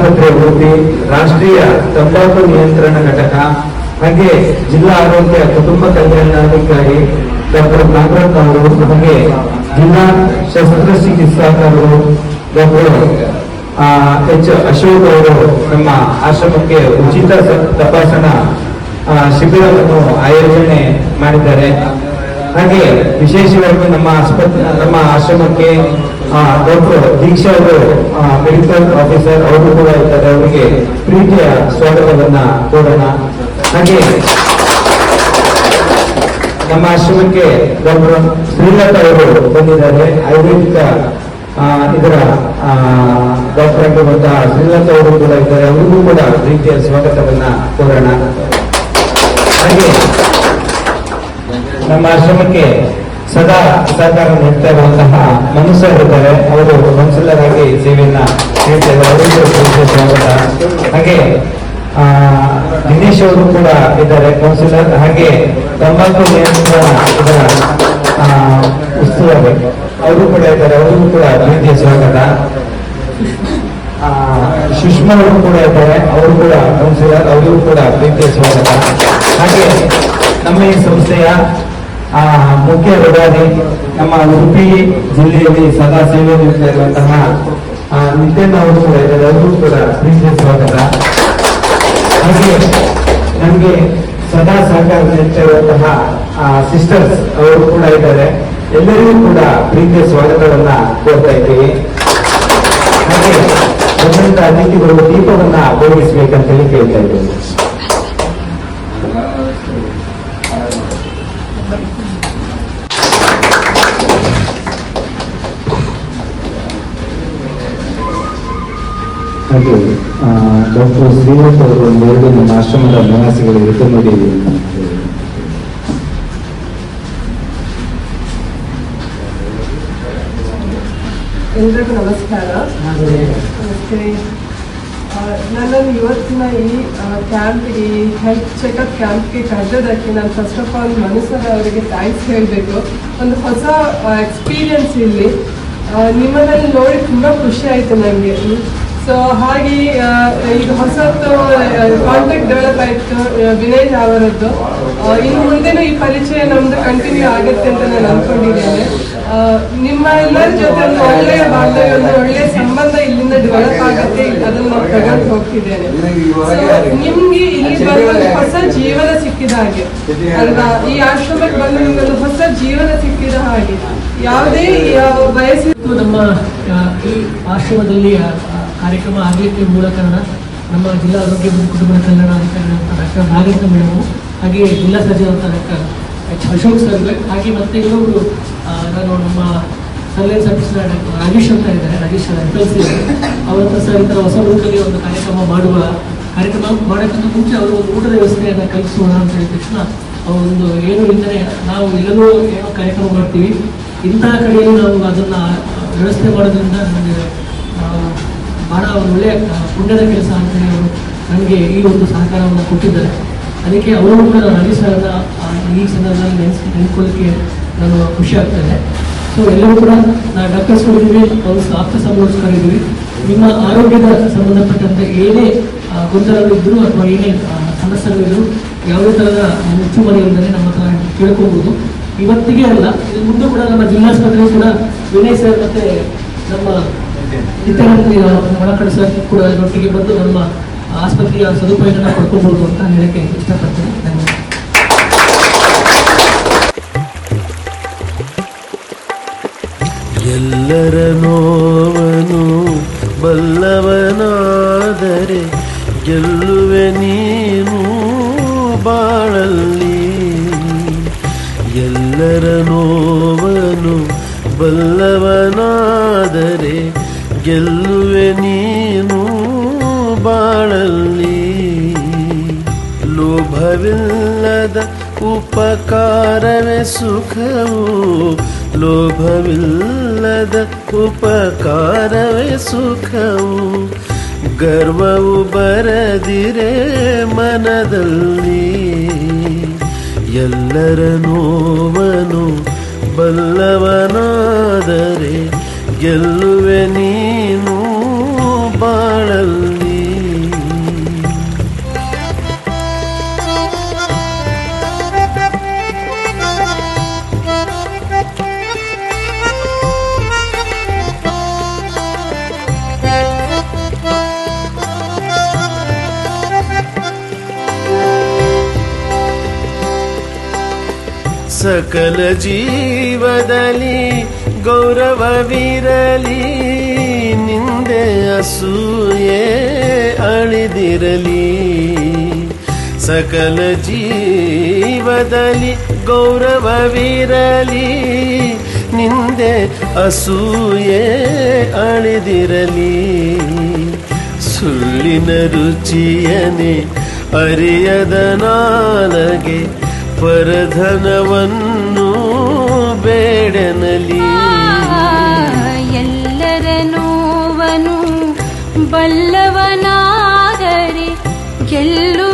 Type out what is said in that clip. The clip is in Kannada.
ಆಸ್ಪತ್ರೆ ಉಡುಪಿ, ರಾಷ್ಟ್ರೀಯ ತಂಬಾಕು ನಿಯಂತ್ರಣ ಘಟಕ, ಹಾಗೆ ಜಿಲ್ಲಾ ಆರೋಗ್ಯ ಕುಟುಂಬ ಕಲ್ಯಾಣಾಧಿಕಾರಿ ಡಾಕ್ಟರ್ ನಾಗರಾಜ್ ಅವರು, ಹಾಗೆ ಜಿಲ್ಲಾ ಶಸ್ತ್ರಚಿಕಿತ್ಸಕರು ಡಾಕ್ಟರ್ ಎಚ್ ಅಶೋಕ್ ಅವರು ನಮ್ಮ ಆಶ್ರಮಕ್ಕೆ ಉಚಿತ ತಪಾಸಣಾ ಶಿಬಿರವನ್ನು ಆಯೋಜನೆ ಮಾಡಿದ್ದಾರೆ. ಹಾಗೆ ವಿಶೇಷವಾಗಿ ನಮ್ಮ ಆಶ್ರಮಕ್ಕೆ ಡಾಕ್ಟರ್ ದೀಕ್ಷಾ ಅವರು ಮೆಡಿಕಲ್ ಆಫೀಸರ್ ಅವರು ಕೂಡ ಇದ್ದಾರೆ. ಅವರಿಗೆ ಪ್ರೀತಿಯ ಸ್ವಾಗತವನ್ನ ಕೋರೋಣ. ಹಾಗೆ ನಮ್ಮ ಆಶ್ರಮಕ್ಕೆ ಡಾಕ್ಟರ್ ಶ್ರೀಲತಾ ಅವರು ಬಂದಿದ್ದಾರೆ. ಆಯುರ್ವೇದಿಕ ಇದರ ಡಾಕ್ಟರ್ ಆಗಿರುವಂತಹ ಶ್ರೀಲತಾ ಅವರು ಕೂಡ ಇದ್ದಾರೆ. ಅವರಿಗೂ ಕೂಡ ಪ್ರೀತಿಯ ಸ್ವಾಗತವನ್ನ ಕೋರೋಣ. ಹಾಗೆ ನಮ್ಮ ಆಶ್ರಮಕ್ಕೆ ಸದಾ ಸಹಕಾರ ನೀಡ್ತಾ ಇರುವಂತಹ ಮನುಷ್ಯ ಇದ್ದಾರೆ. ಅವರು ಕೌನ್ಸಿಲರ್ ಆಗಿ ಸೇವೆಯನ್ನ ನೀಡ್ತಾ ಇದ್ದಾರೆ. ಅವರಿಗೂ ಪ್ರೀತಿಯ ಸ್ವಾಗತ. ಹಾಗೆ ದಿನೇಶ್ ಅವರು ಕೂಡ ಇದ್ದಾರೆ, ಕೌನ್ಸಿಲರ್. ಹಾಗೆ ತಂಬಾಕು ನಿಯಂತ್ರಣ ಇದರ ಉಸ್ತುವಾರಿ ಅವರು ಕೂಡ ಇದ್ದಾರೆ. ಅವರಿಗೂ ಕೂಡ ಪ್ರೀತಿಯ ಸ್ವಾಗತ. ಸುಷ್ಮಾ ಅವರು ಕೂಡ ಇದ್ದಾರೆ, ಅವರು ಕೂಡ ಕೌನ್ಸಿಲರ್. ಅವರಿಗೂ ಕೂಡ ಪ್ರೀತಿಯ ಸ್ವಾಗತ. ಹಾಗೆ ನಮ್ಮ ಈ ಸಂಸ್ಥೆಯ ಮುಖ್ಯ ಪ್ರಧಾನಿ, ನಮ್ಮ ಉಡುಪಿ ಜಿಲ್ಲೆಯಲ್ಲಿ ಸದಾ ಸೇವೆ ನೀಡ್ತಾ ಇರುವಂತಹ ನಿತ್ಯಣ್ಣ ಅವರು ಕೂಡ ಇದ್ದಾರೆ. ಅವರಿಗೂ ಕೂಡ ಪ್ರೀತಿಯ ಸ್ವಾಗತ. ಹಾಗೆ ನಮಗೆ ಸದಾ ಸಹಕಾರ ನೀಡ್ತಾ ಇರುವಂತಹ ಸಿಸ್ಟರ್ಸ್ ಅವರು ಕೂಡ ಇದ್ದಾರೆ. ಎಲ್ಲರಿಗೂ ಕೂಡ ಪ್ರೀತಿಯ ಸ್ವಾಗತವನ್ನ ಕೋರ್ತಾ ಇದ್ದೀವಿ. ಹಾಗೆ ಬಂದಂತ ಅತಿಥಿಗಳು ದೀಪವನ್ನ ಬೆಳಗಿಸಬೇಕಂತ ಹೇಳಿ ಕೇಳ್ತಾ ಇದ್ದೇವೆ. ಹಾಗೆ ಡಾಕ್ಟರ್ ಶ್ರೀಲತಾ ಅವರು ಒಂದೆರಡು ನಮ್ಮ ಆಶ್ರಮದ ನಿವಾಸಿಗಳಿಗೆ ಯುದ್ಧ ನೋಡಿ. ಎಲ್ರಿಗೂ ನಮಸ್ಕಾರ. ನನ್ನನ್ನು ಇವತ್ತಿನ ಈ ಕ್ಯಾಂಪ್ಗೆ, ಈ ಹೆಲ್ತ್ ಚೆಕಪ್ ಕ್ಯಾಂಪ್ಗೆ ಕರೆದೋದಕ್ಕೆ ನಾನು ಫಸ್ಟ್ ಆಫ್ ಆಲ್ ಮನುಷ್ಯರ ಅವರಿಗೆ ಥ್ಯಾಂಕ್ಸ್ ಹೇಳಬೇಕು. ಒಂದು ಹೊಸ ಎಕ್ಸ್ಪೀರಿಯನ್ಸ್ ಇಲ್ಲಿ ನಿಮ್ಮನ್ನೆಲ್ಲ ನೋಡಿ ತುಂಬ ಖುಷಿ ಆಯಿತು ನನಗೆ. ಸೊ ಹಾಗೆ ಈಗ ಹೊಸತ್ತು ಕಾಂಟ್ಯಾಕ್ಟ್ ಡೆವಲಪ್ ಆಯಿತು ವಿನಯ್ ಅವರದ್ದು. ಇನ್ನು ಮುಂದೆನೂ ಈ ಪರಿಚಯ ನಮ್ದು ಕಂಟಿನ್ಯೂ ಆಗುತ್ತೆ ಅಂತ ನಾನು ಅಂದ್ಕೊಂಡಿದ್ದೇನೆ. ನಿಮ್ಮ ಎಲ್ಲರ ಜೊತೆ ಒಂದು ಒಳ್ಳೆಯ ಬಾಂಧವ್ಯ, ಒಂದು ಒಳ್ಳೆಯ ಸಂಬಂಧ ಇಲ್ಲಿಂದ ಡೆವಲಪ್ ಆಗುತ್ತೆ, ಅದನ್ನು ನಾನು ತಗೊಂಡು ಹೋಗ್ತಿದ್ದೇನೆ. ನಿಮ್ಗೆ ಇಲ್ಲಿ ಬಂದು ಹೊಸ ಜೀವನ ಸಿಕ್ಕಿದ ಹಾಗೆ ಅಲ್ವಾ? ಈ ಆಶ್ರಮಕ್ಕೆ ಬಂದು ನಿಮ್ಗೆ ಒಂದು ಹೊಸ ಜೀವನ ಸಿಕ್ಕಿದ ಹಾಗೆ. ಯಾವುದೇ ವಯಸ್ಸು ನಮ್ಮ ಈ ಆಶ್ರಮದಲ್ಲಿ ಕಾರ್ಯಕ್ರಮ ಆಗಲಿಕ್ಕೆ ಮೂಲ ಕಾರಣ ನಮ್ಮ ಜಿಲ್ಲಾ ಆರೋಗ್ಯ ಮತ್ತು ಕುಟುಂಬ ಕಲ್ಯಾಣಾಧಿಕಾರಿ ಡಾಕ್ಟರ್ ನಾಗೇಂದ್ರ ಮೇಡಮು, ಹಾಗೆ ಜಿಲ್ಲಾ ಸರ್ಜನ್ ಅಂತ ಡಾಕ್ಟರ್ ಎಚ್ ಅಶೋಕ್ ಸರ್, ಹಾಗೆ ಮತ್ತೆ ಇನ್ನೊಬ್ರು ನಾನು ನಮ್ಮ ಸರ್ವೇಲೆನ್ಸ್ ಆಫೀಸರ್ ಡಾಕ್ಟರ್ ರಾಜೇಶ್ ಅಂತ ಇದ್ದಾರೆ, ರಾಜೇಶ್ FLC ಅವರಂತ ಸರ್ ಈ ಥರ ಹೊಸ ರೂಪದಲ್ಲಿ ಒಂದು ಕಾರ್ಯಕ್ರಮ ಮಾಡೋಕ್ಕಿಂತ ಮುಂಚೆ ಅವರು ಒಂದು ಊಟದ ವ್ಯವಸ್ಥೆಯನ್ನು ಕಲ್ಪಿಸೋಣ ಅಂತ ಹೇಳಿದ ತಕ್ಷಣ ಒಂದು ಏನು ಇಲ್ಲದೆ ನಾವು ಎಲ್ಲರೂ ಏನೋ ಕಾರ್ಯಕ್ರಮ ಮಾಡ್ತೀವಿ, ಇಂತಹ ಕಡೆಯಲ್ಲಿ ನಾವು ಅದನ್ನು ವ್ಯವಸ್ಥೆ ಮಾಡೋದ್ರಿಂದ ನಮಗೆ ಭಾಳ ಒಂದು ಒಳ್ಳೆಯ ಪುಣ್ಯದ ಕೆಲಸ ಅಂತೇಳಿ ಅವರು ನನಗೆ ಈ ಒಂದು ಸಹಕಾರವನ್ನು ಕೊಟ್ಟಿದ್ದಾರೆ. ಅದಕ್ಕೆ ಅವರು ಕೂಡ ರಾಜೇಶ್ ಸರ್ನ ಈ ಸಂದರ್ಭದಲ್ಲಿ ನೆನೆಸ್ಕೊಳ್ಳಿಕ್ಕೆ ನಾನು ಖುಷಿ ಆಗ್ತದೆ. ಸೊ ಎಲ್ಲರೂ ಕೂಡ ನಾವು ಡಾಕ್ಟರ್ಸ್ ಇದ್ದೀವಿ, ಅವರು ಆಪ್ತ ಸಮಾಲೋಚಕರು ಇದ್ದೀವಿ. ನಿಮ್ಮ ಆರೋಗ್ಯದ ಸಂಬಂಧಪಟ್ಟಂತೆ ಏನೇ ಗೊಂದಲಗಳಿದ್ದರೂ ಅಥವಾ ಏನೇ ಸಮಸ್ಯೆಗಳಿದ್ದರೂ ಯಾವುದೇ ಥರದ ಮುಚ್ಚುಮರೆಯಿಲ್ಲದೆ ನಮ್ಮ ಹತ್ರ ಕೇಳ್ಕೋಬಹುದು. ಇವತ್ತಿಗೆ ಅಲ್ಲ, ಇದು ಮುಂದೆ ಕೂಡ ನಮ್ಮ ಜಿಲ್ಲಾಸ್ಪತ್ರೆಯು ಕೂಡ ವಿನಯ್ ಸರ್ ಮತ್ತು ನಮ್ಮ ನಿತ್ಯಾನಂದ ಒಳಕಡೆ ಸರ್ ಕೂಡ ಒಟ್ಟಿಗೆ ಬಂದು ನಮ್ಮ ಆಸ್ಪತ್ರೆಯ ಸದುಪಯೋಗನ ಪಡ್ಕೋಬಹುದು ಅಂತ ಹೇಳಕ್ಕೆ ಇಷ್ಟಪಡ್ತೀನಿ. ಧನ್ಯವಾದ. ಎಲ್ಲರ ನೋವನು ಬಲ್ಲವನಾದರೆ ಗೆಲ್ಲುವೆ ನೀನು ಬಾಳಲ್ಲಿ. ಎಲ್ಲರ ನೋವನು ಬಲ್ಲವನಾದರೆ ಗೆಲ್ಲುವೆ ನೀನು ಬಾಳಲ್ಲಿ. ಲೋಭವಿಲ್ಲದ ಉಪಕಾರವೇ ಸುಖವು, ಲೋಭವಿಲ್ಲದ ಉಪಕಾರವೇ ಸುಖವು. ಗರ್ವವು ಬರದಿರೆ ಮನದಲ್ಲಿ, ಎಲ್ಲರ ನೋವನು ಬಲ್ಲವನಾದರೆ ಗೆಲ್ಲುವೆ ನೀನು ಬಾಳಲ್ಲಿ. ಸಕಲ ಜೀವದಲ್ಲಿ ಗೌರವವಿರಲಿ, ನಿಂದೆ ಅಸೂಯೆ ಅಳಿದಿರಲಿ. ಸಕಲ ಜೀವದಲ್ಲಿ ಗೌರವವಿರಲಿ, ನಿಂದೆ ಅಸೂಯೆ ಅಳಿದಿರಲಿ. ಸುಳ್ಳಿನ ರುಚಿಯನೆ ಅರಿಯದ ನಾಲಗೆ ಪರಧನವನ್ನು ಬೇಡನಲಿ. ಎಲ್ಲರ ನೋವನು ಬಲ್ಲವನಾದರೆ ಗೆಲ್ಲು